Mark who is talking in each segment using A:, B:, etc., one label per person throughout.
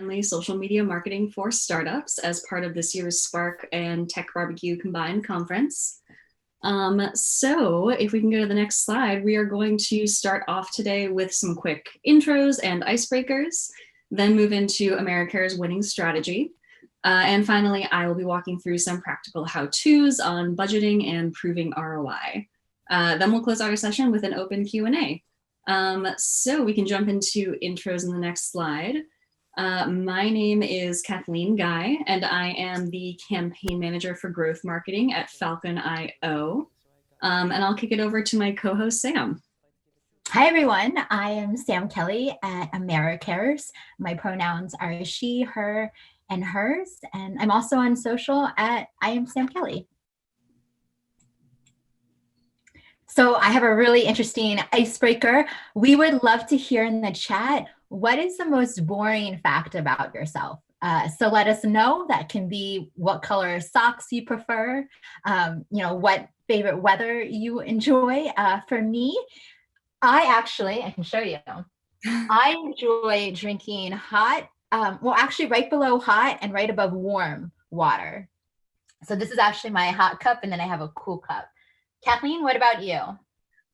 A: friendly social media marketing for startups as part of this year's Spark and TechBBQ combined conference. So if we can go to the next slide, we are going to start off today with some quick intros and icebreakers, then move into AmeriCare's winning strategy. And finally, I will be walking through some practical how-tos on budgeting and proving ROI. Then we'll close out our session with an open Q&A. So we can jump into intros in the next slide. My name is Kathleen Guy, and I am the campaign manager for growth marketing at Falcon.io. And I'll kick it over to my co-host, Sam.
B: Hi, everyone. I am Sam Kelly at AmeriCares. My pronouns are she, her, and hers. And I'm also on social at I am Sam Kelly. So I have a really interesting icebreaker. We would love to hear in the chat, what is the most boring fact about yourself? So let us know. That can be what color socks you prefer, what favorite weather you enjoy. For me, I can show you. I enjoy drinking hot, actually right below hot and right above warm water. So this is actually my hot cup, and then I have a cool cup. Kathleen, what about you?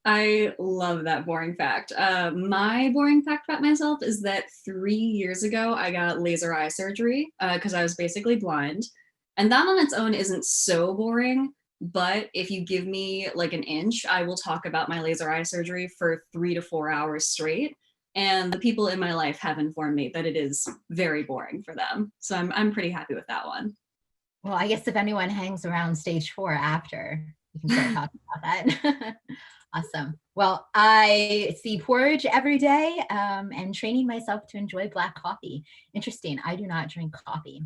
A: I love that boring fact. My boring fact about myself is that 3 years ago, I got laser eye surgery because I was basically blind. And that on its own isn't so boring, but if you give me like an inch, I will talk about my laser eye surgery for 3 to 4 hours straight. And the people in my life have informed me that it is very boring for them. So I'm pretty happy with that one.
B: Well, I guess if anyone hangs around stage 4 after, we can start talking about that. Awesome. Well, I see porridge every day and training myself to enjoy black coffee. Interesting. I do not drink coffee.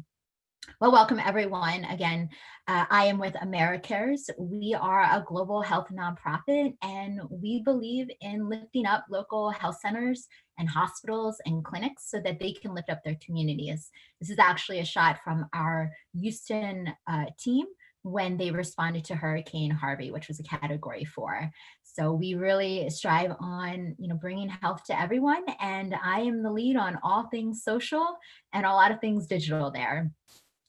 B: Well, welcome everyone. Again, I am with AmeriCares. We are a global health nonprofit, and we believe in lifting up local health centers and hospitals and clinics so that they can lift up their communities. This is actually a shot from our Houston team when they responded to Hurricane Harvey, which was a Category 4. So we really strive on, bringing health to everyone. And I am the lead on all things social and a lot of things digital there.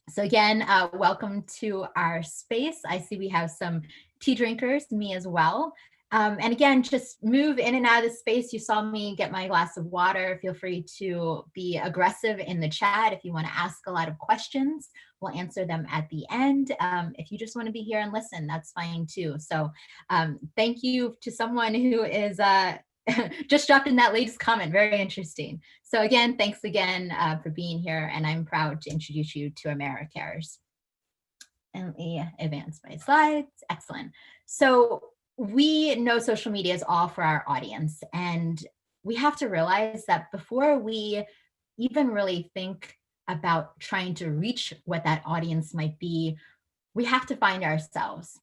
B: So again, welcome to our space. I see we have some tea drinkers, me as well. And again, just move in and out of the space. You saw me get my glass of water. Feel free to be aggressive in the chat. If you want to ask a lot of questions, we'll answer them at the end. If you just want to be here and listen, that's fine too. So thank you to someone who is just dropped in that latest comment. Very interesting. So again, thanks again for being here. And I'm proud to introduce you to AmeriCares. And let me advance my slides. Excellent. So we know social media is all for our audience. And we have to realize that before we even really think about trying to reach what that audience might be, we have to find ourselves.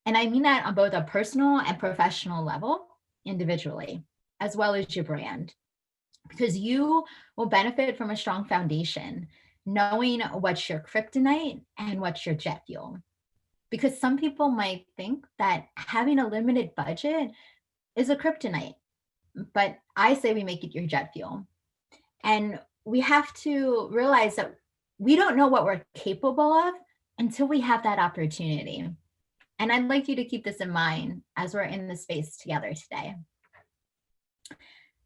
B: And I mean that on both a personal and professional level, individually, as well as your brand, because you will benefit from a strong foundation, knowing what's your kryptonite and what's your jet fuel. Because some people might think that having a limited budget is a kryptonite, but I say we make it your jet fuel. And we have to realize that we don't know what we're capable of until we have that opportunity. And I'd like you to keep this in mind as we're in the space together today.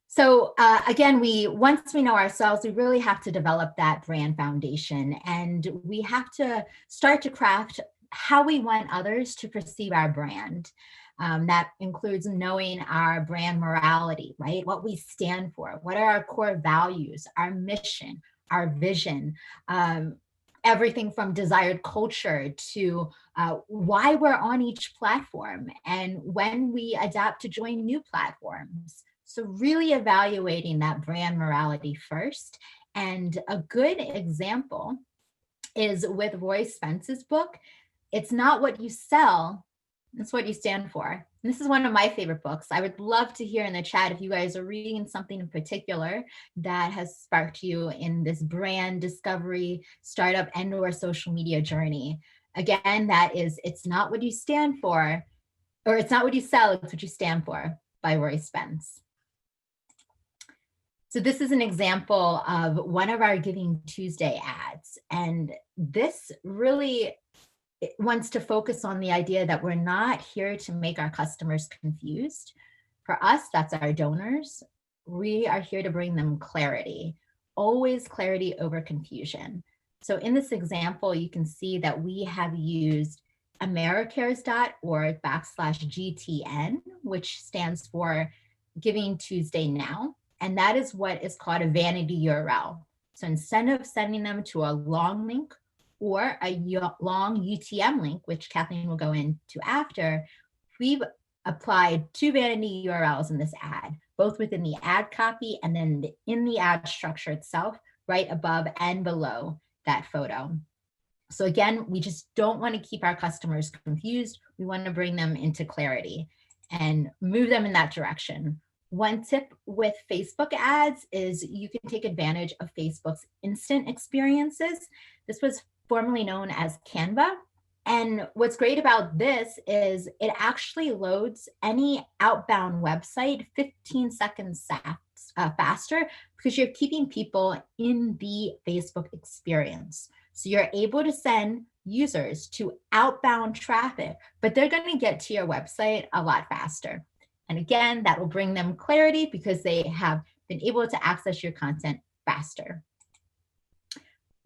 B: So again, once we know ourselves, we really have to develop that brand foundation, and we have to start to craft how we want others to perceive our brand. That includes knowing our brand morality, right? What we stand for, what are our core values, our mission, our vision, everything from desired culture to why we're on each platform and when we adapt to join new platforms. So really evaluating that brand morality first. And a good example is with Roi Spence's book, It's Not What You Sell, It's What You Stand For. And this is one of my favorite books. I would love to hear in the chat if you guys are reading something in particular that has sparked you in this brand discovery, startup, and or social media journey. Again, that is It's Not What You Stand For, or It's Not What You Sell, It's What You Stand For by Roi Spence. So this is an example of one of our Giving Tuesday ads. And this really wants to focus on the idea that we're not here to make our customers confused. For us, that's our donors. We are here to bring them clarity, always clarity over confusion. So in this example, you can see that we have used americares.org/GTN, which stands for Giving Tuesday Now. And that is what is called a vanity URL. So instead of sending them to a long link or a long UTM link, which Kathleen will go into after, we've applied two vanity URLs in this ad, both within the ad copy and then in the ad structure itself, right above and below that photo. So again, we just don't want to keep our customers confused. We want to bring them into clarity and move them in that direction. One tip with Facebook ads is you can take advantage of Facebook's instant experiences. This was formerly known as Canva. And what's great about this is it actually loads any outbound website 15 seconds faster because you're keeping people in the Facebook experience. So you're able to send users to outbound traffic, but they're going to get to your website a lot faster. And again, that will bring them clarity because they have been able to access your content faster.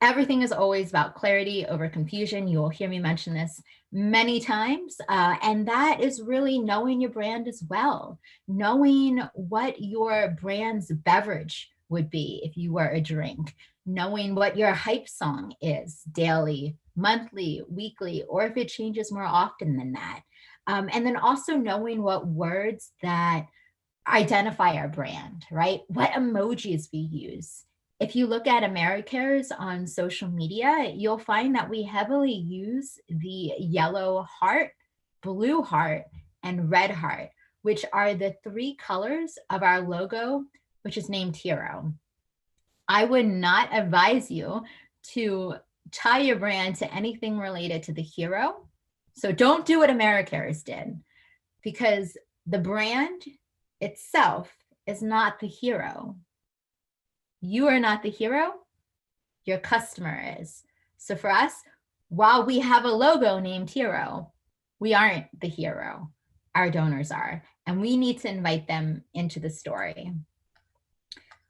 B: Everything is always about clarity over confusion. You will hear me mention this many times. And that is really knowing your brand as well, knowing what your brand's beverage would be if you were a drink, knowing what your hype song is daily, monthly, weekly, or if it changes more often than that. And then also knowing what words that identify our brand, right? What emojis we use. If you look at Americares on social media, you'll find that we heavily use the yellow heart, blue heart, and red heart, which are the three colors of our logo, which is named Hero. I would not advise you to tie your brand to anything related to the hero. So don't do what Americares did, because the brand itself is not the hero. You are not the hero, your customer is. So for us, while we have a logo named Hero, we aren't the hero. Our donors are, and we need to invite them into the story.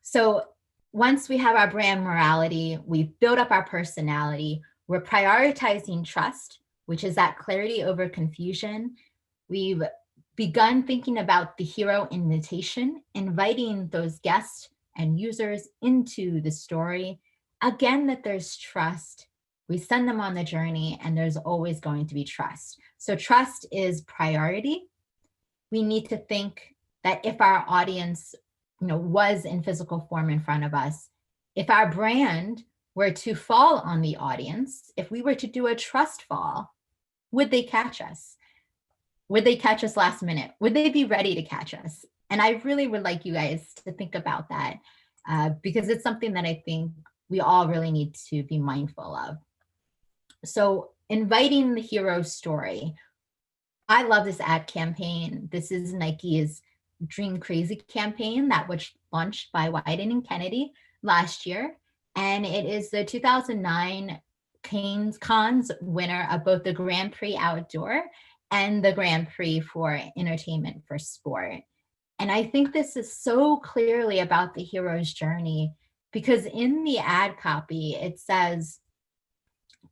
B: So once we have our brand morality, we've built up our personality, we're prioritizing trust, which is that clarity over confusion. We've begun thinking about the hero invitation, inviting those guests and users into the story. Again, that there's trust. We send them on the journey and there's always going to be trust. So trust is priority. We need to think that if our audience, was in physical form in front of us, if our brand were to fall on the audience, if we were to do a trust fall, would they catch us? Would they catch us last minute? Would they be ready to catch us? And I really would like you guys to think about that because it's something that I think we all really need to be mindful of. So inviting the hero story. I love this ad campaign. This is Nike's Dream Crazy campaign that was launched by Wyden and Kennedy last year. And it is the 2009 Cannes winner of both the Grand Prix Outdoor and the Grand Prix for Entertainment for Sport. And I think this is so clearly about the hero's journey because in the ad copy, it says,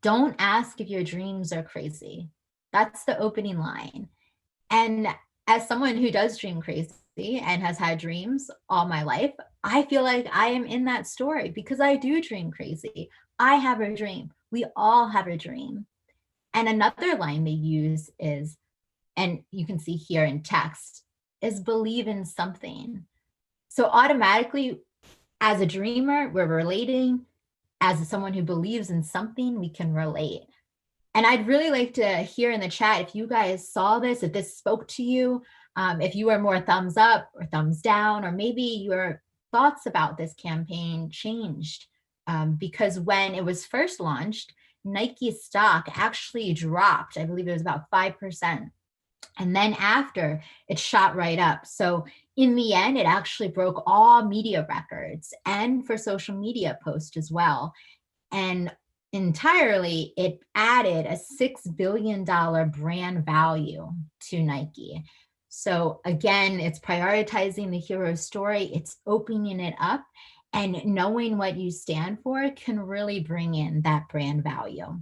B: don't ask if your dreams are crazy. That's the opening line. And as someone who does dream crazy and has had dreams all my life, I feel like I am in that story because I do dream crazy. I have a dream. We all have a dream. And another line they use is, and you can see here in text, is believe in something. So automatically, as a dreamer, we're relating. As someone who believes in something, we can relate. And I'd really like to hear in the chat if you guys saw this, if this spoke to you, if you were more thumbs up or thumbs down, or maybe your thoughts about this campaign changed. Because when it was first launched, Nike stock actually dropped. I believe it was about 5%. And then after, it shot right up. So In the end, it actually broke all media records and for social media posts as well. And entirely, it added a $6 billion brand value to Nike. So again, it's prioritizing the hero story, it's opening it up, and knowing what you stand for can really bring in that brand value.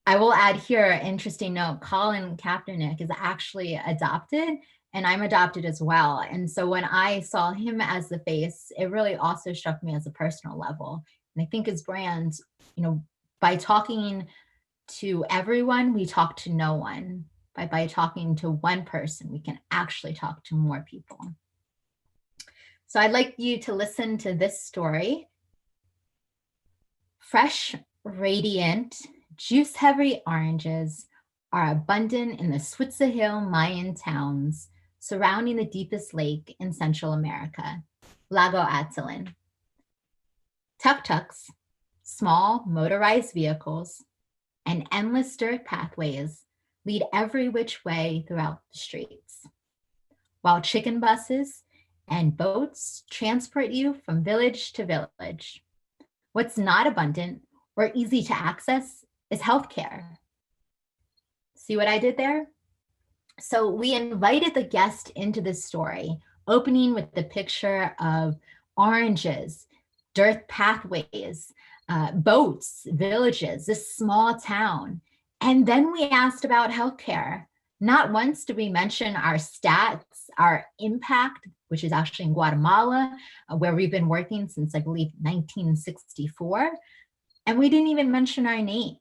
B: I will add here an interesting note. Colin Kaepernick is actually adopted, and I'm adopted as well. And so when I saw him as the face, it really also struck me as a personal level. And I think as brands, by talking to everyone, we talk to no one. By talking to one person, we can actually talk to more people. So I'd like you to listen to this story. Fresh, radiant, juice-heavy oranges are abundant in the Switzer Mayan towns surrounding the deepest lake in Central America, Lago Atitlan. Tuk-tuks, small motorized vehicles, and endless dirt pathways lead every which way throughout the streets, while chicken buses and boats transport you from village to village. What's not abundant or easy to access is healthcare. See what I did there? So we invited the guest into this story, opening with the picture of oranges, dirt pathways, boats, villages, this small town. And then we asked about healthcare. Not once did we mention our stats, our impact, which is actually in Guatemala, where we've been working since, I believe, 1964. And we didn't even mention our name.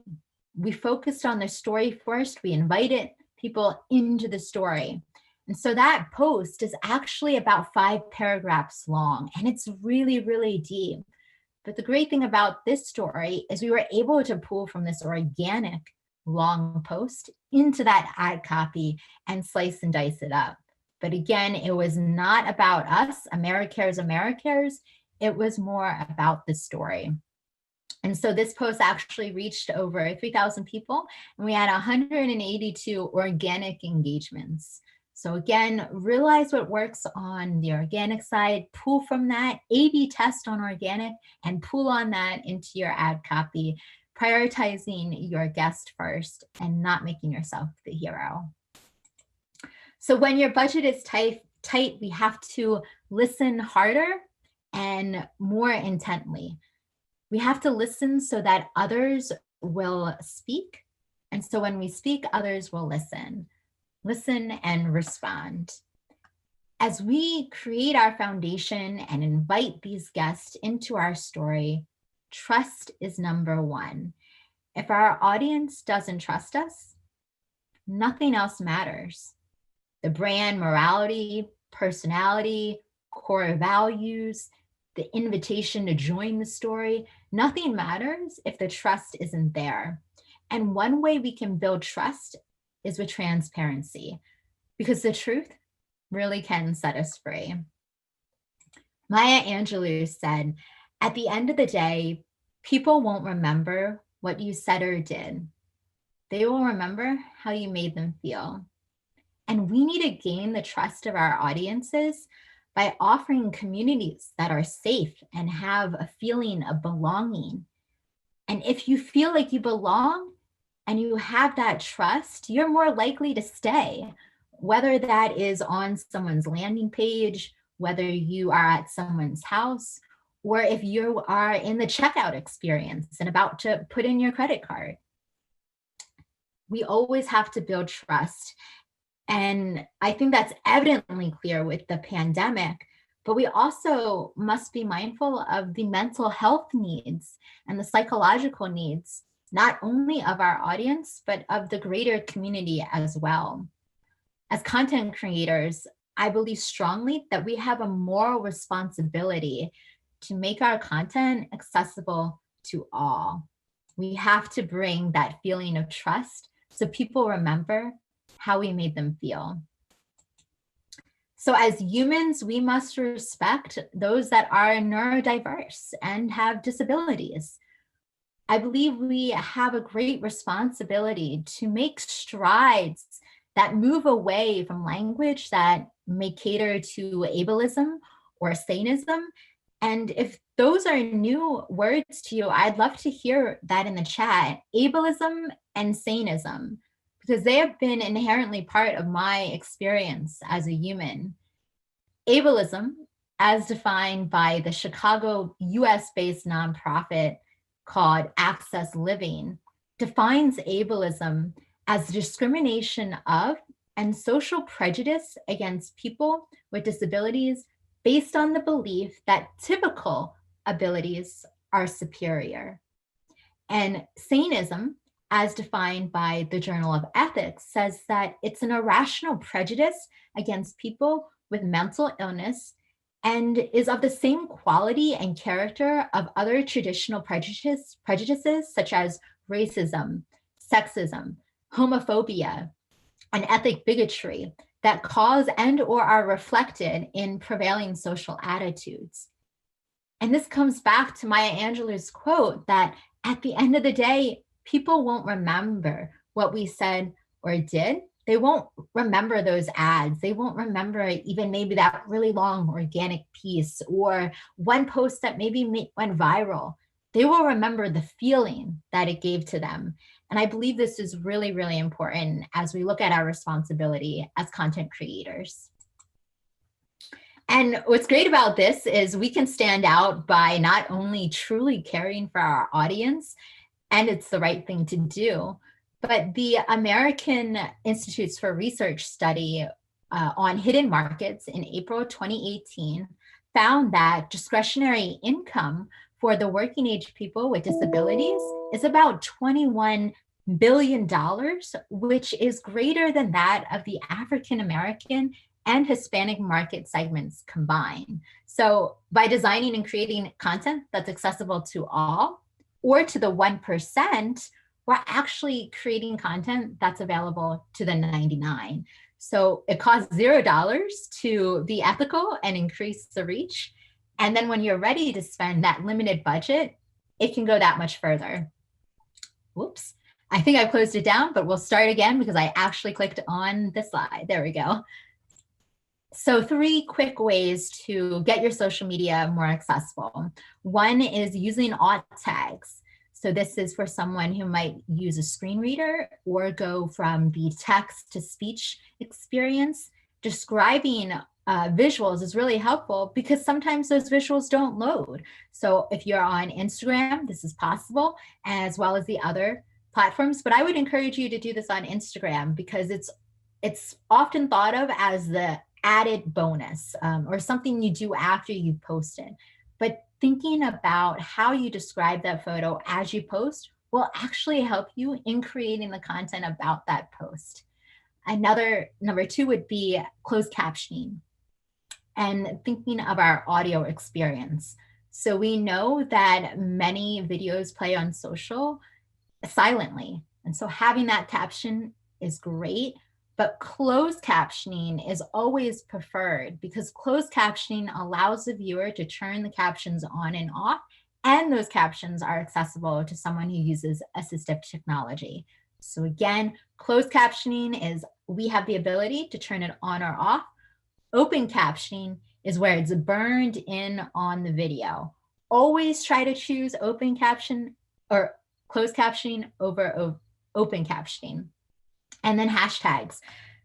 B: We focused on the story first. We invited people into the story. And so that post is actually about 5 paragraphs long, and it's really, really deep. But the great thing about this story is we were able to pull from this organic long post into that ad copy and slice and dice it up. But again, it was not about us, Americares. It was more about the story. And so this post actually reached over 3,000 people, and we had 182 organic engagements. So again, realize what works on the organic side, pull from that, A/B test on organic, and pull on that into your ad copy, prioritizing your guest first and not making yourself the hero. So when your budget is tight, we have to listen harder and more intently. We have to listen so that others will speak. And so when we speak, others will listen. Listen and respond. As we create our foundation and invite these guests into our story, trust is number one. If our audience doesn't trust us, nothing else matters. The brand morality, personality, core values, the invitation to join the story, nothing matters if the trust isn't there. And one way we can build trust is with transparency, because the truth really can set us free. Maya Angelou said, at the end of the day, people won't remember what you said or did. They will remember how you made them feel. And we need to gain the trust of our audiences by offering communities that are safe and have a feeling of belonging. And if you feel like you belong and you have that trust, you're more likely to stay, whether that is on someone's landing page, whether you are at someone's house, or if you are in the checkout experience and about to put in your credit card. We always have to build trust. And I think that's evidently clear with the pandemic, but we also must be mindful of the mental health needs and the psychological needs, not only of our audience, but of the greater community as well. As content creators, I believe strongly that we have a moral responsibility to make our content accessible to all. We have to bring that feeling of trust so people remember how we made them feel. So as humans, we must respect those that are neurodiverse and have disabilities. I believe we have a great responsibility to make strides that move away from language that may cater to ableism or saneism. And if those are new words to you, I'd love to hear that in the chat. Ableism and saneism, because they have been inherently part of my experience as a human. Ableism, as defined by the Chicago US-based nonprofit called Access Living, defines ableism as discrimination of and social prejudice against people with disabilities based on the belief that typical abilities are superior. And saneism, as defined by the Journal of Ethics, says that it's an irrational prejudice against people with mental illness and is of the same quality and character of other traditional prejudices such as racism, sexism, homophobia, and ethnic bigotry that cause and or are reflected in prevailing social attitudes. And this comes back to Maya Angelou's quote that at the end of the day, people won't remember what we said or did. They won't remember those ads. They won't remember even maybe that really long organic piece or one post that maybe went viral. They will remember the feeling that it gave to them. And I believe this is really, really important as we look at our responsibility as content creators. And what's great about this is we can stand out by not only truly caring for our audience, and it's the right thing to do, but the American Institutes for Research study on hidden markets in April 2018 found that discretionary income for the working age people with disabilities is about $21 billion, which is greater than that of the African American and Hispanic market segments combined. So by designing and creating content that's accessible to all or to the 1%, we're actually creating content that's available to the 99. So it costs $0 to be ethical and increase the reach. And then when you're ready to spend that limited budget, it can go that much further. Whoops, I think I've closed it down, but we'll start again because I actually clicked on the slide. There we go. So 3 quick ways to get your social media more accessible. One is using alt tags. So this is for someone who might use a screen reader or go from the text to speech experience. Describing visuals is really helpful because sometimes those visuals don't load. So if you're on Instagram, this is possible, as well as the other platforms. But I would encourage you to do this on Instagram because it's often thought of as the added bonus or something you do after you post it. But thinking about how you describe that photo as you post will actually help you in creating the content about that post. Another, number 2 would be closed captioning and thinking of our audio experience. So we know that many videos play on social silently. And so having that caption is great. But closed captioning is always preferred because closed captioning allows the viewer to turn the captions on and off, and those captions are accessible to someone who uses assistive technology. So again, closed captioning is we have the ability to turn it on or off. Open captioning is where it's burned in on the video. Always try to choose open caption or closed captioning over open captioning. And then hashtags.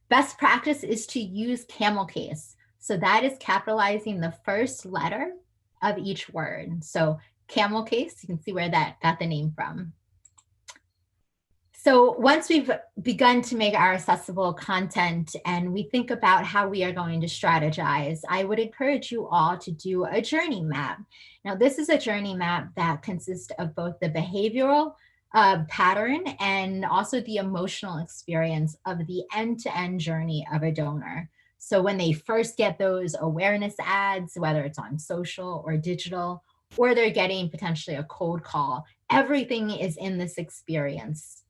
B: Best practice is to use camel case. So that is capitalizing the first letter of each word. So camel case, you can see where that got the name from. So once we've begun to make our accessible content and we think about how we are going to strategize, I would encourage you all to do a journey map. Now, this is a journey map that consists of both the behavioral pattern and also the emotional experience of the end-to-end journey of a donor. So when they first get those awareness ads, whether it's on social or digital, or they're getting potentially a cold call, everything is in this experience.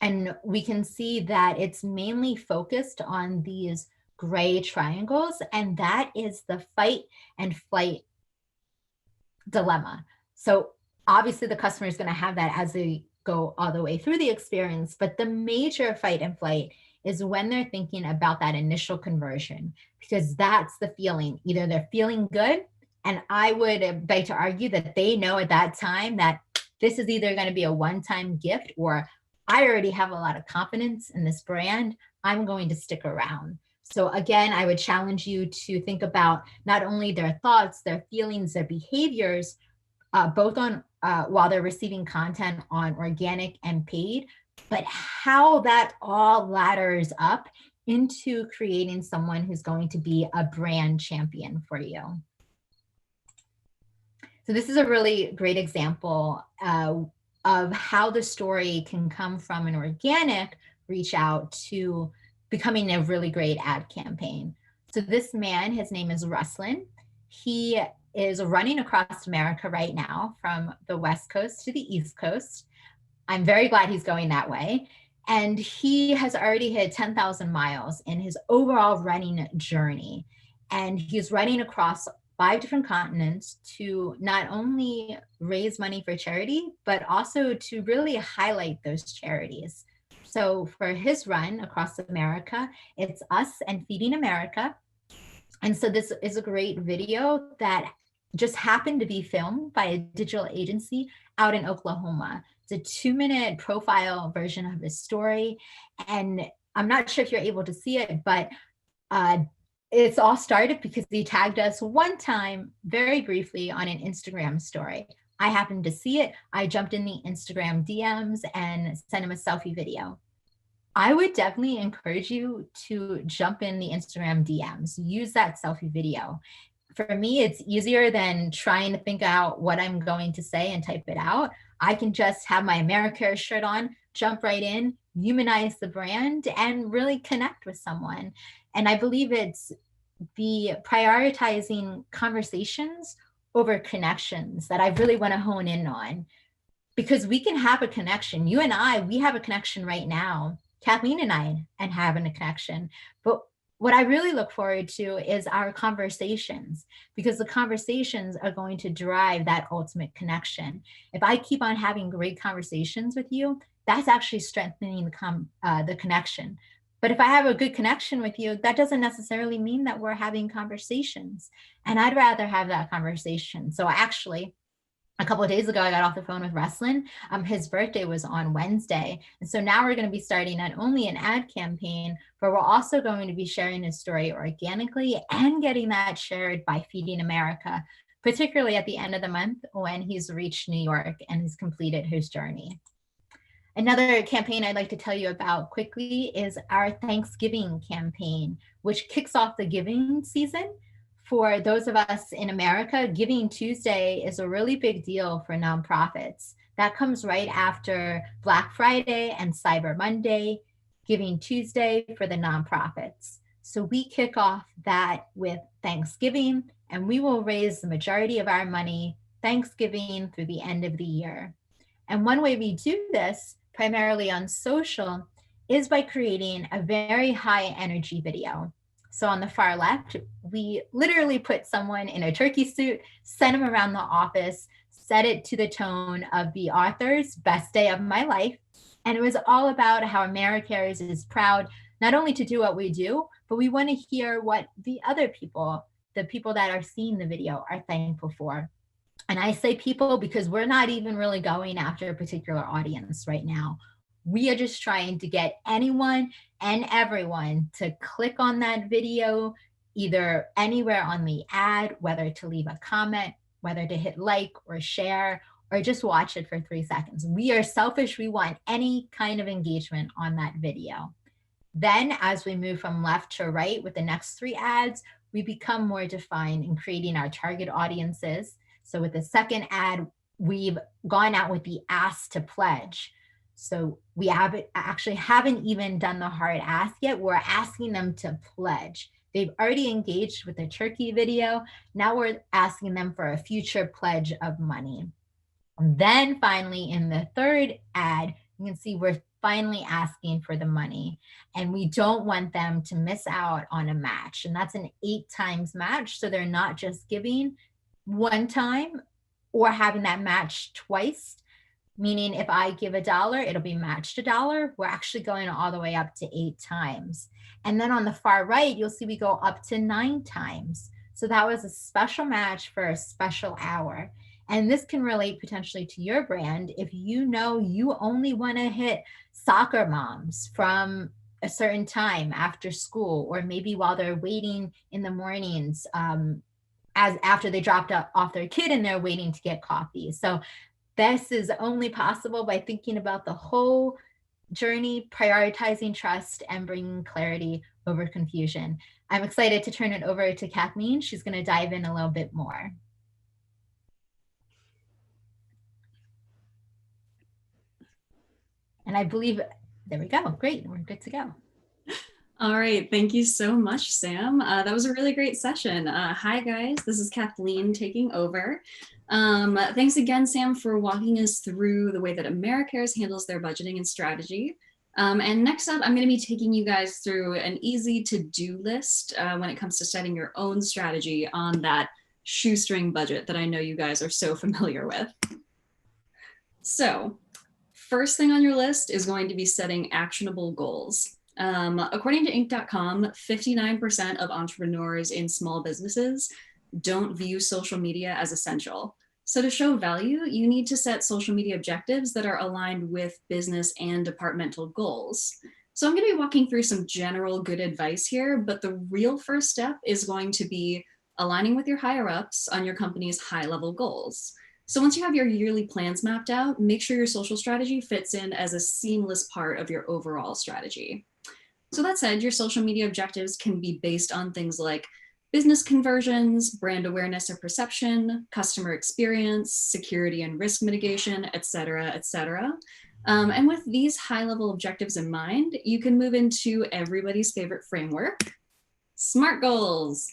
B: And we can see that it's mainly focused on these gray triangles, and that is the fight and flight dilemma. So obviously the customer is going to have that as they go all the way through the experience, but the major fight and flight is when they're thinking about that initial conversion, because that's the feeling. Either they're feeling good, and I would beg to argue that they know at that time that this is either going to be a one-time gift, or I already have a lot of confidence in this brand. I'm going to stick around. So again, I would challenge you to think about not only their thoughts, their feelings, their behaviors, both on while they're receiving content on organic and paid, but how that all ladders up into creating someone who's going to be a brand champion for you. So this is a really great example of how the story can come from an organic reach out to becoming a really great ad campaign. So this man, his name is Ruslan. He is running across America right now from the West Coast to the East Coast. I'm very glad he's going that way. And he has already hit 10,000 miles in his overall running journey. And he's running across 5 different continents to not only raise money for charity, but also to really highlight those charities. So for his run across America, it's us and Feeding America. And so this is a great video that just happened to be filmed by a digital agency out in Oklahoma. It's a 2-minute profile version of his story. And I'm not sure if you're able to see it, but it's all started because he tagged us one time, very briefly, on an Instagram story. I happened to see it. I jumped in the Instagram DMs and sent him a selfie video. I would definitely encourage you to jump in the Instagram DMs, use that selfie video. For me, it's easier than trying to think out what I'm going to say and type it out. I can just have my America shirt on, jump right in, humanize the brand, and really connect with someone. And I believe it's the prioritizing conversations over connections that I really want to hone in on, because we can have a connection. You and I, we have a connection right now. Kathleen and I, and having a connection. But what I really look forward to is our conversations, because the conversations are going to drive that ultimate connection. If I keep on having great conversations with you, that's actually strengthening the connection. But if I have a good connection with you, that doesn't necessarily mean that we're having conversations. And I'd rather have that conversation. So actually, a couple of days ago, I got off the phone with Ruslan. His birthday was on Wednesday. And so now we're going to be starting not only an ad campaign, but we're also going to be sharing his story organically and getting that shared by Feeding America, particularly at the end of the month when he's reached New York and has completed his journey. Another campaign I'd like to tell you about quickly is our Thanksgiving campaign, which kicks off the giving season. For those of us in America, Giving Tuesday is a really big deal for nonprofits. That comes right after Black Friday and Cyber Monday, Giving Tuesday for the nonprofits. So we kick off that with Thanksgiving, and we will raise the majority of our money Thanksgiving through the end of the year. And one way we do this, primarily on social, is by creating a very high energy video. So on the far left, we literally put someone in a turkey suit, sent them around the office, set it to the tone of the author's Best Day of My Life. And it was all about how AmeriCares is proud not only to do what we do, but we want to hear what the other people, the people that are seeing the video, are thankful for. And I say people because we're not even really going after a particular audience right now. We are just trying to get anyone and everyone to click on that video, either anywhere on the ad, whether to leave a comment, whether to hit like or share, or just watch it for 3 seconds. We are selfish. We want any kind of engagement on that video. Then as we move from left to right with the next 3 ads, we become more defined in creating our target audiences. So with the second ad, we've gone out with the ask to pledge. So we haven't even done the hard ask yet. We're asking them to pledge. They've already engaged with the turkey video. Now we're asking them for a future pledge of money. And then finally, in the third ad, you can see we're finally asking for the money. And we don't want them to miss out on a match. And that's an 8 times match. So they're not just giving one time or having that match twice. meaning if I give $1, it'll be matched $1. We're actually going all the way up to 8 times. And then on the far right, you'll see we go up to 9 times. So that was a special match for a special hour. And this can relate potentially to your brand if you know you only want to hit soccer moms from a certain time after school, or maybe while they're waiting in the mornings, as after they dropped off their kid and they're waiting to get coffee. So this is only possible by thinking about the whole journey, prioritizing trust, and bringing clarity over confusion. I'm excited to turn it over to Kathleen. She's going to dive in a little bit more. And I believe, there we go. Great. We're good to go.
A: All right. Thank you so much, Sam. That was a really great session. Hi, guys. This is Kathleen taking over. Thanks again, Sam, for walking us through the way that AmeriCares handles their budgeting and strategy. And next up, I'm going to be taking you guys through an easy to-do list when it comes to setting your own strategy on that shoestring budget that I know you guys are so familiar with. So, first thing on your list is going to be setting actionable goals. According to Inc.com, 59% of entrepreneurs in small businesses don't view social media as essential. So to show value, you need to set social media objectives that are aligned with business and departmental goals. So I'm going to be walking through some general good advice here, but the real first step is going to be aligning with your higher ups on your company's high level goals. So once you have your yearly plans mapped out, make sure your social strategy fits in as a seamless part of your overall strategy. So that said, your social media objectives can be based on things like business conversions, brand awareness or perception, customer experience, security and risk mitigation, et cetera, et cetera. And with these high-level objectives in mind, you can move into everybody's favorite framework, SMART goals.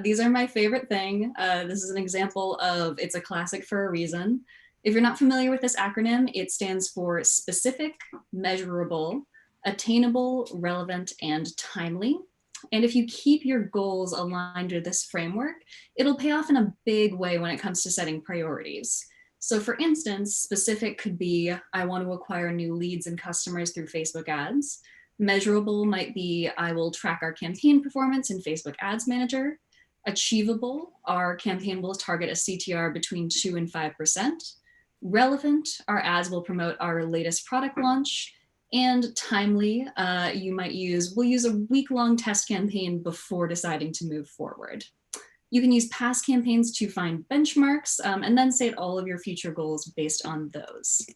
A: These are my favorite thing. This is an example of, it's a classic for a reason. If you're not familiar with this acronym, it stands for specific, measurable, attainable, relevant, and timely. And if you keep your goals aligned with this framework, it'll pay off in a big way when it comes to setting priorities. So for instance, specific could be, I want to acquire new leads and customers through Facebook ads. Measurable might be, I will track our campaign performance in Facebook Ads Manager. Achievable, our campaign will target a CTR between 2 and 5%. Relevant, our ads will promote our latest product launch. And timely, we'll use a week-long test campaign before deciding to move forward. You can use past campaigns to find benchmarks and then set all of your future goals based on those.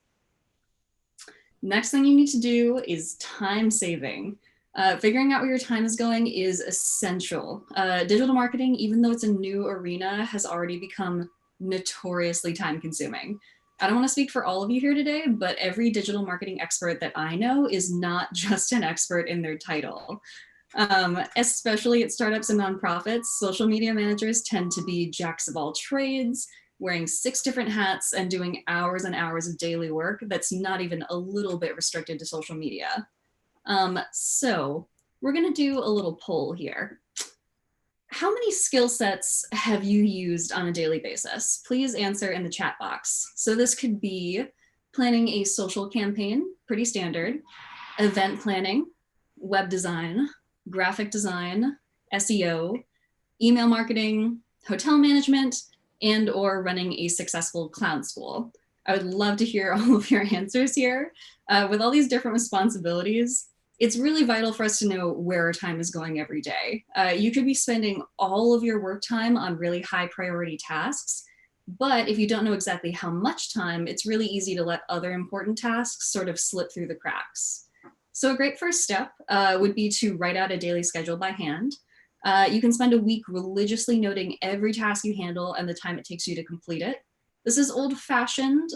A: Next thing you need to do is time saving. Figuring out where your time is going is essential. Digital marketing, even though it's a new arena, has already become notoriously time consuming. I don't want to speak for all of you here today, but every digital marketing expert that I know is not just an expert in their title. Especially at startups and nonprofits, social media managers tend to be jacks of all trades, wearing 6 different hats and doing hours and hours of daily work that's not even a little bit restricted to social media. So we're going to do a little poll here. How many skill sets have you used on a daily basis? Please answer in the chat box. So this could be planning a social campaign, pretty standard, event planning, web design, graphic design, SEO, email marketing, hotel management, and or running a successful clown school. I would love to hear all of your answers here. With all these different responsibilities, it's really vital for us to know where our time is going every day. You could be spending all of your work time on really high priority tasks, but if you don't know exactly how much time, it's really easy to let other important tasks sort of slip through the cracks. So a great first step would be to write out a daily schedule by hand. You can spend a week religiously noting every task you handle and the time it takes you to complete it. This is old-fashioned,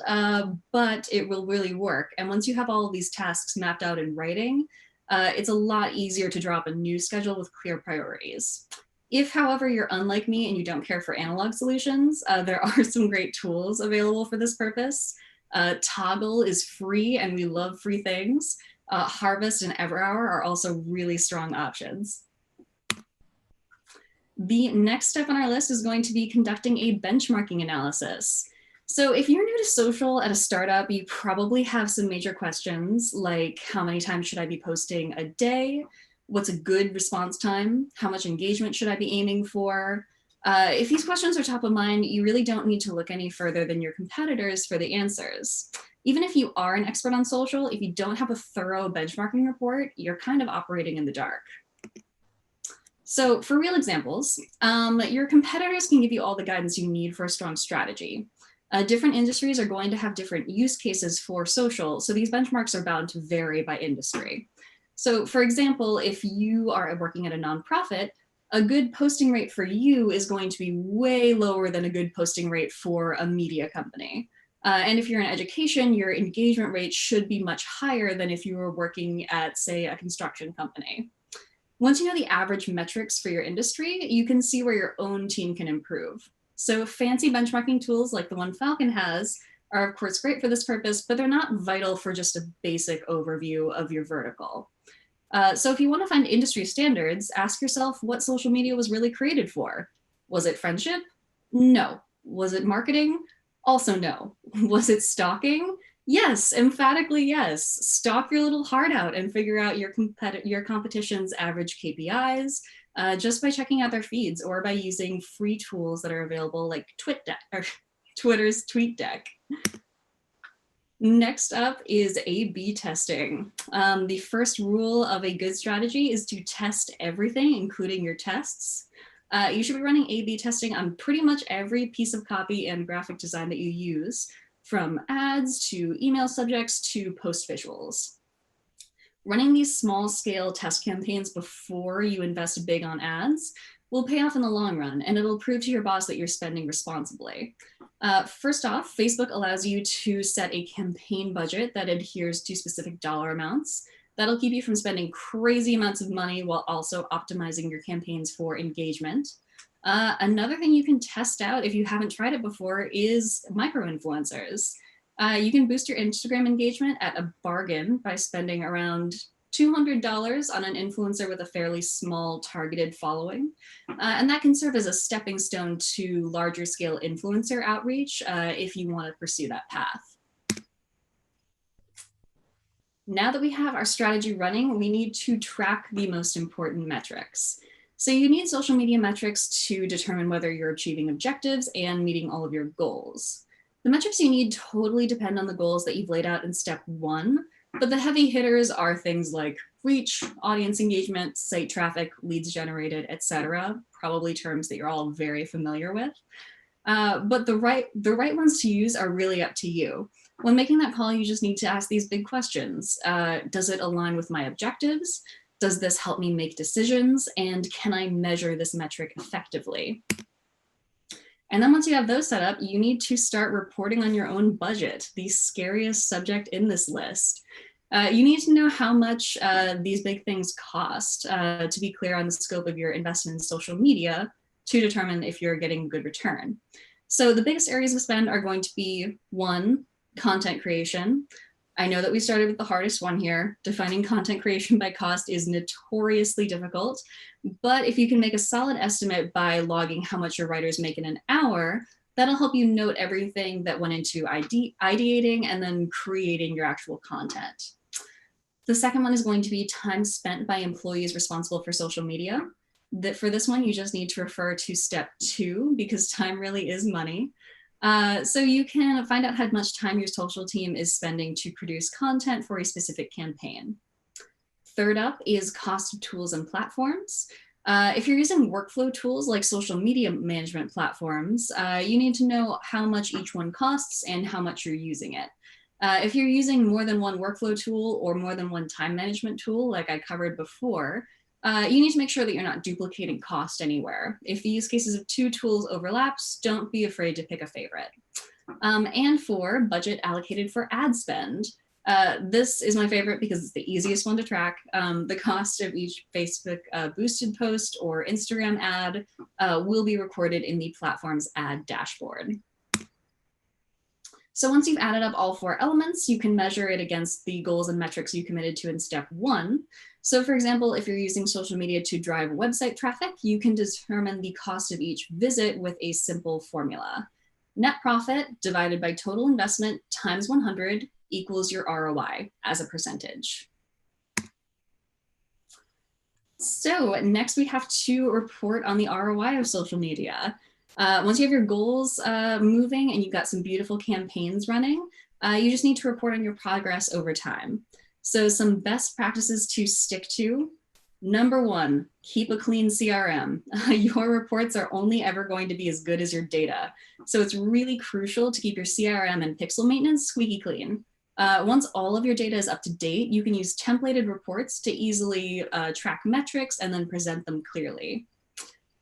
A: but it will really work. And once you have all of these tasks mapped out in writing, it's a lot easier to drop a new schedule with clear priorities. If, however, you're unlike me and you don't care for analog solutions, there are some great tools available for this purpose. Toggle is free, and we love free things. Harvest and EverHour are also really strong options. The next step on our list is going to be conducting a benchmarking analysis. So if you're new to social at a startup, you probably have some major questions like how many times should I be posting a day? What's a good response time? How much engagement should I be aiming for? If these questions are top of mind, you really don't need to look any further than your competitors for the answers. Even if you are an expert on social, if you don't have a thorough benchmarking report, you're kind of operating in the dark. So for real examples, your competitors can give you all the guidance you need for a strong strategy. Different industries are going to have different use cases for social, so these benchmarks are bound to vary by industry. So for example, if you are working at a nonprofit, a good posting rate for you is going to be way lower than a good posting rate for a media company. And if you're in education, your engagement rate should be much higher than if you were working at, say, a construction company. Once you know the average metrics for your industry, you can see where your own team can improve. So fancy benchmarking tools like the one Falcon has are of course great for this purpose, but they're not vital for just a basic overview of your vertical. So if you want to find industry standards, ask yourself what social media was really created for. Was it friendship? No. Was it marketing? Also no. Was it stalking? Yes, emphatically yes. Stalk your little heart out and figure out your competition's average KPIs just by checking out their feeds or by using free tools that are available like Twitter's TweetDeck. Next up is A/B testing. The first rule of a good strategy is to test everything, including your tests. You should be running A/B testing on pretty much every piece of copy and graphic design that you use, from ads to email subjects to post visuals. Running these small scale test campaigns before you invest big on ads will pay off in the long run, and it'll prove to your boss that you're spending responsibly. First off, Facebook allows you to set a campaign budget that adheres to specific dollar amounts. That'll keep you from spending crazy amounts of money while also optimizing your campaigns for engagement. Another thing you can test out if you haven't tried it before is micro-influencers. You can boost your Instagram engagement at a bargain by spending around $200 on an influencer with a fairly small targeted following. And that can serve as a stepping stone to larger scale influencer outreach if you want to pursue that path. Now that we have our strategy running, we need to track the most important metrics. So you need social media metrics to determine whether you're achieving objectives and meeting all of your goals. The metrics you need totally depend on the goals that you've laid out in step 1, but the heavy hitters are things like reach, audience engagement, site traffic, leads generated, etc. Probably terms that you're all very familiar with. But the right ones to use are really up to you. When making that call, you just need to ask these big questions. Does it align with my objectives? Does this help me make decisions? And can I measure this metric effectively? And then once you have those set up, you need to start reporting on your own budget, the scariest subject in this list. You need to know how much these big things cost to be clear on the scope of your investment in social media to determine if you're getting a good return. So the biggest areas of spend are going to be 1, content creation. I know that we started with the hardest one here. Defining content creation by cost is notoriously difficult, but if you can make a solid estimate by logging how much your writers make in an hour, that'll help you note everything that went into ideating and then creating your actual content. The second one is going to be time spent by employees responsible for social media. For this one, you just need to refer to step 2 because time really is money. So you can find out how much time your social team is spending to produce content for a specific campaign. Third up is cost of tools and platforms. If you're using workflow tools like social media management platforms, you need to know how much each one costs and how much you're using it. If you're using more than one workflow tool or more than one time management tool, like I covered before, you need to make sure that you're not duplicating cost anywhere. If the use cases of 2 tools overlaps, don't be afraid to pick a favorite. And 4, budget allocated for ad spend. This is my favorite because it's the easiest one to track. The cost of each Facebook boosted post or Instagram ad will be recorded in the platform's ad dashboard. So once you've added up all 4 elements, you can measure it against the goals and metrics you committed to in step 1. So for example, if you're using social media to drive website traffic, you can determine the cost of each visit with a simple formula. Net profit divided by total investment times 100 equals your ROI as a percentage. So next we have to report on the ROI of social media. Once you have your goals moving and you've got some beautiful campaigns running, you just need to report on your progress over time. So some best practices to stick to. Number one, keep a clean CRM. Your reports are only ever going to be as good as your data. So it's really crucial to keep your CRM and pixel maintenance squeaky clean. Once all of your data is up to date, you can use templated reports to easily track metrics and then present them clearly.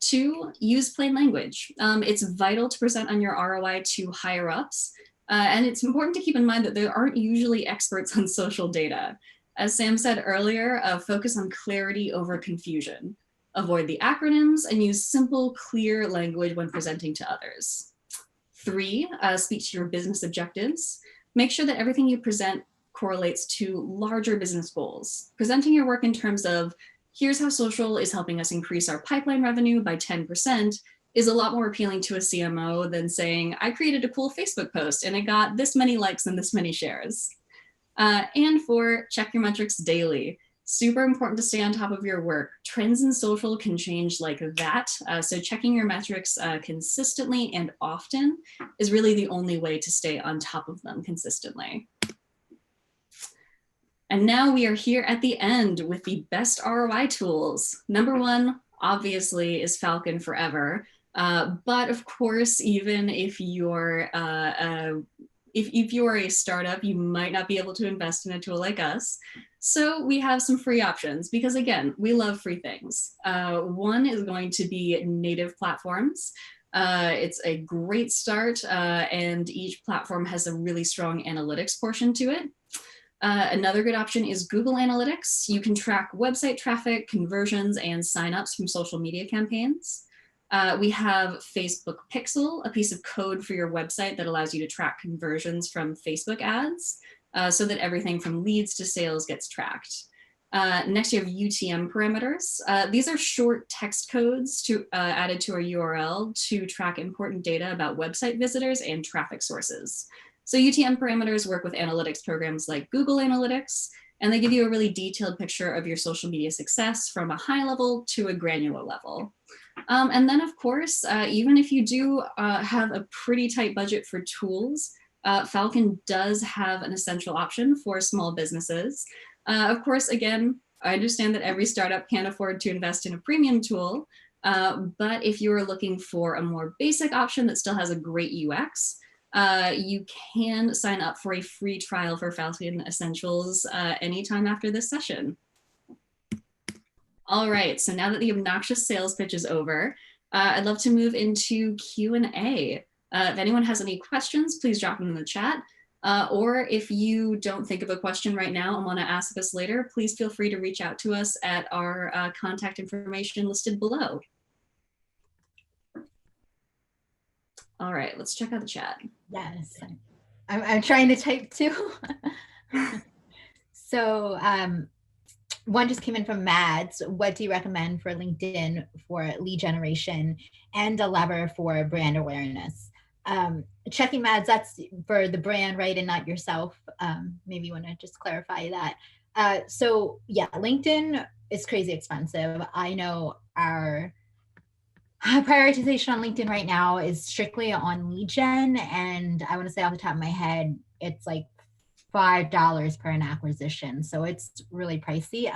A: Two, use plain language. It's vital to present on your ROI to higher ups. And it's important to keep in mind that there aren't usually experts on social data. As Sam said earlier, focus on clarity over confusion. Avoid the acronyms and use simple, clear language when presenting to others. Three, speak to your business objectives. Make sure that everything you present correlates to larger business goals. Presenting your work in terms of, here's how social is helping us increase our pipeline revenue by 10% is a lot more appealing to a CMO than saying, I created a cool Facebook post and it got this many likes and this many shares. And four, check your metrics daily. Super important to stay on top of your work. Trends in social can change like that. So checking your metrics consistently and often is really the only way to stay on top of them consistently. And now we are here at the end with the best ROI tools. Number one, obviously, is Falcon Forever. But of course, even if you're if you are a startup, you might not be able to invest in a tool like us. So we have some free options because again, we love free things. One is going to be native platforms. It's a great start and each platform has a really strong analytics portion to it. Another good option is Google Analytics. You can track website traffic, conversions, and signups from social media campaigns. We have Facebook Pixel, a piece of code for your website that allows you to track conversions from Facebook ads so that everything from leads to sales gets tracked. Next, you have UTM Parameters. These are short text codes added to a URL to track important data about website visitors and traffic sources. So UTM Parameters work with analytics programs like Google Analytics, and they give you a really detailed picture of your social media success from a high level to a granular level. And then, of course, even if you do have a pretty tight budget for tools, Falcon does have an essential option for small businesses. Of course, again, I understand that every startup can't afford to invest in a premium tool, but if you're looking for a more basic option that still has a great UX, you can sign up for a free trial for Falcon Essentials anytime after this session. All right, so now that the obnoxious sales pitch is over, I'd love to move into Q&A. If anyone has any questions, please drop them in the chat. Or if you don't think of a question right now and want to ask us later, please feel free to reach out to us at our contact information listed below. All right, let's check out the chat.
B: Yes, I'm trying to type too. So one just came in from Mads. What do you recommend for LinkedIn for lead generation and a lever for brand awareness? Checking Mads, that's for the brand, right, and not yourself. Maybe you want to just clarify that. So yeah, LinkedIn is crazy expensive. I know our prioritization on LinkedIn right now is strictly on lead gen, and I want to say off the top of my head, it's like $5 per an acquisition. So it's really pricey.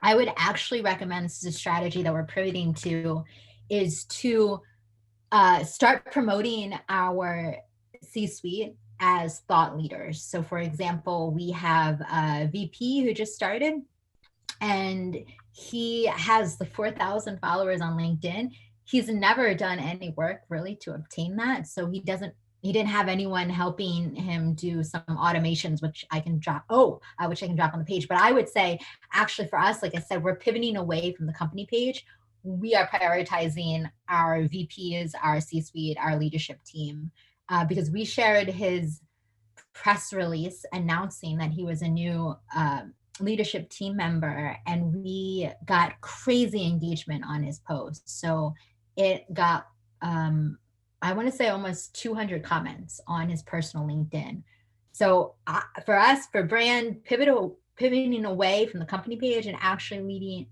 B: I would actually recommend, this is a strategy that we're pivoting to, is to start promoting our C-suite as thought leaders. So for example, we have a VP who just started and he has the 4,000 followers on LinkedIn. He's never done any work really to obtain that. So he didn't have anyone helping him do some automations, which I can drop, which I can drop on the page. But I would say, actually for us, like I said, we're pivoting away from the company page. We are prioritizing our VPs, our C-suite, our leadership team, because we shared his press release announcing that he was a new leadership team member, and we got crazy engagement on his post. So it got I want to say almost 200 comments on his personal LinkedIn. So for us, for brand pivoting away from the company page and actually leading,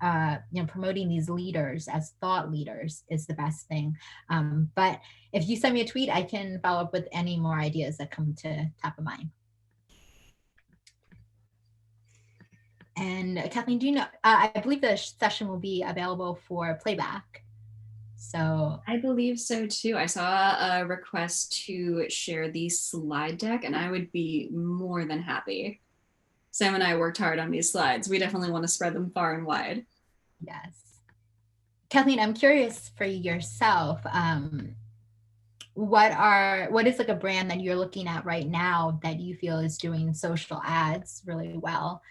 B: promoting these leaders as thought leaders is the best thing. But if you send me a tweet, I can follow up with any more ideas that come to top of mind. And Kathleen, do you know, I believe the session will be available for playback. So
A: I believe so too. I saw a request to share the slide deck, and I would be more than happy. Sam and I worked hard on these slides. We definitely want to spread them far and wide.
B: yes. Kathleen, I'm curious for yourself. What is like a brand that you're looking at right now that you feel is doing social ads really well?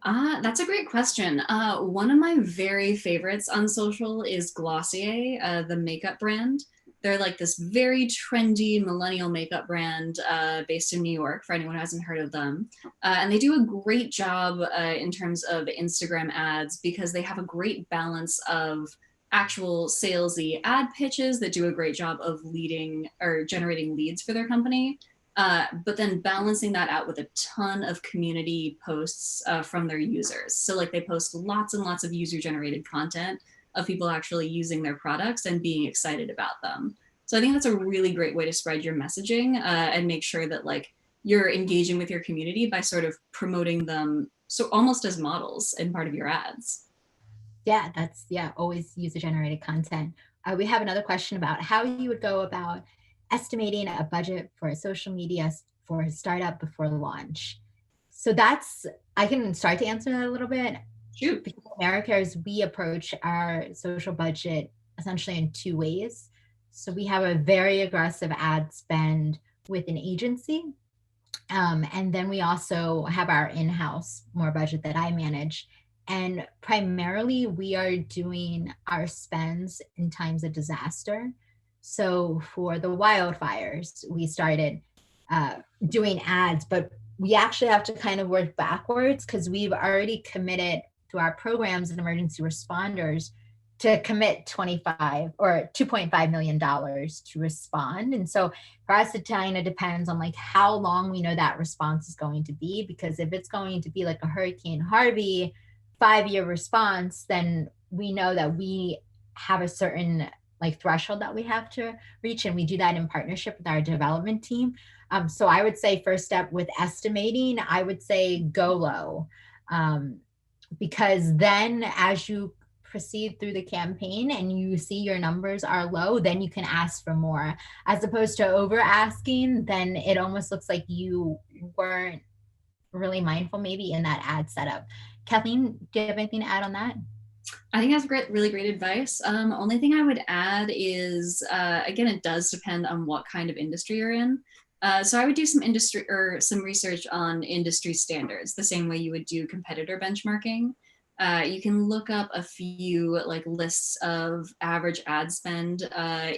A: That's a great question. One of my very favorites on social is Glossier, the makeup brand. They're like this very trendy millennial makeup brand based in New York, for anyone who hasn't heard of them. And they do a great job in terms of Instagram ads because they have a great balance of actual salesy ad pitches that do a great job of leading or generating leads for their company. But then balancing that out with a ton of community posts from their users. So like they post lots and lots of user generated content of people actually using their products and being excited about them. So I think that's a really great way to spread your messaging and make sure that like you're engaging with your community by sort of promoting them so almost as models in part of your ads.
B: Yeah, always user generated content. We have another question about how you would go about estimating a budget for a social media for a startup before launch. So I can start to answer that a little bit.
A: Shoot.
B: Because Americas, we approach our social budget essentially in two ways. So we have a very aggressive ad spend with an agency. And then we also have our in-house more budget that I manage. And primarily we are doing our spends in times of disaster. So for the wildfires, we started doing ads, but we actually have to kind of work backwards because we've already committed to our programs and emergency responders to commit 25 or $2.5 million to respond. And so for us, it kind of depends on like how long we know that response is going to be, because if it's going to be like a Hurricane Harvey 5-year response, then we know that we have a certain like threshold that we have to reach. And we do that in partnership with our development team. So I would say first step with estimating, I would say go low. Because then as you proceed through the campaign and you see your numbers are low, then you can ask for more. As opposed to over asking, then it almost looks like you weren't really mindful maybe in that ad setup. Kathleen, do you have anything to add on that?
A: I think that's great, really great advice. Only thing I would add is, again, it does depend on what kind of industry you're in. So I would do some industry or some research on industry standards, the same way you would do competitor benchmarking. You can look up a few like lists of average ad spend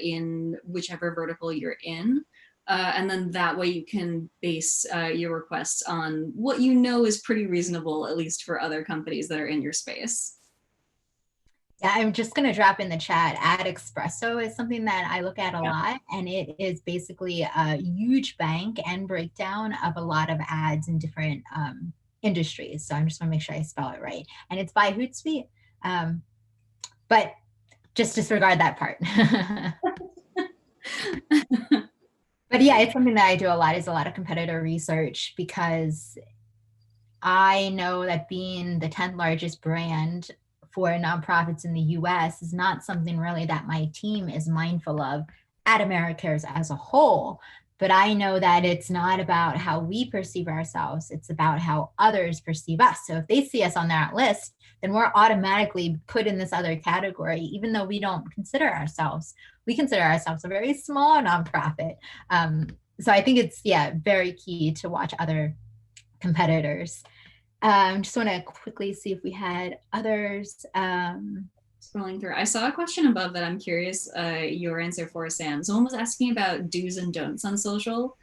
A: in whichever vertical you're in. And then that way you can base your requests on what you know is pretty reasonable, at least for other companies that are in your space.
B: Yeah, I'm just going to drop in the chat. Ad Espresso is something that I look at a lot, and it is basically a huge bank and breakdown of a lot of ads in different industries. So I'm just going to make sure I spell it right. And it's by Hootsuite, but just disregard that part. But yeah, it's something that I do a lot, is a lot of competitor research, because I know that being the 10th largest brand for nonprofits in the US is not something really that my team is mindful of at Americares as a whole. But I know that it's not about how we perceive ourselves, it's about how others perceive us. So if they see us on that list, then we're automatically put in this other category, even though we don't consider ourselves. We consider ourselves a very small nonprofit. So I think it's, very key to watch other competitors. Just want to quickly see if we had others.
A: Scrolling through, I saw a question above that I'm curious your answer for, Sam. Someone was asking about do's and don'ts on social.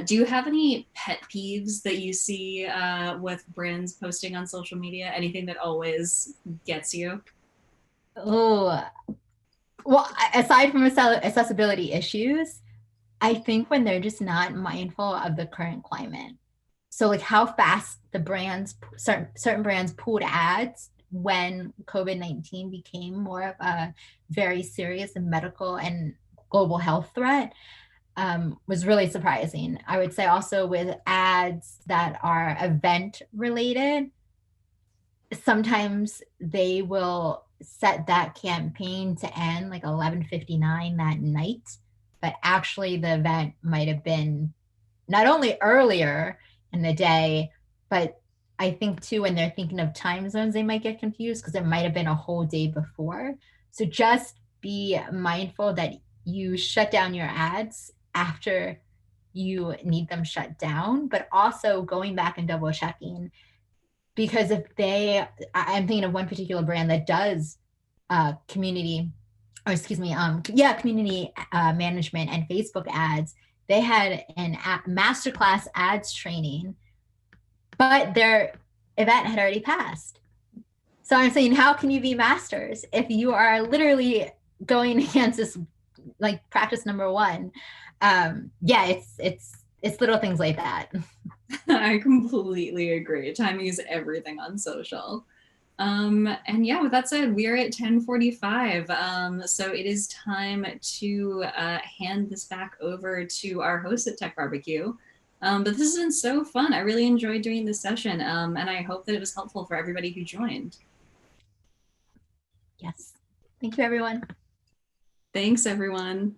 A: Do you have any pet peeves that you see with brands posting on social media? Anything that always gets you?
B: Oh, Well, aside from accessibility issues, I think when they're just not mindful of the current climate. So like how fast the brands, certain brands pulled ads when COVID-19 became more of a very serious and medical and global health threat, was really surprising. I would say also with ads that are event related, sometimes they will set that campaign to end like 11:59 that night, but actually the event might have been not only earlier in the day, but I think too when they're thinking of time zones they might get confused because it might have been a whole day before. So just be mindful that you shut down your ads after you need them shut down, but also going back and double checking, because if they, I'm thinking of one particular brand that does community, or excuse me, community management and Facebook ads. They had an masterclass ads training, but their event had already passed. So I'm saying, how can you be masters if you are literally going against this, like practice number one? Yeah, it's little things like that.
A: I completely agree. Timing is everything on social. And yeah, with that said, we are at 10:45. So it is time to hand this back over to our host at Tech Barbecue. But this has been so fun. I really enjoyed doing this session. And I hope that it was helpful for everybody who joined.
B: Yes. Thank you, everyone.
A: Thanks, everyone.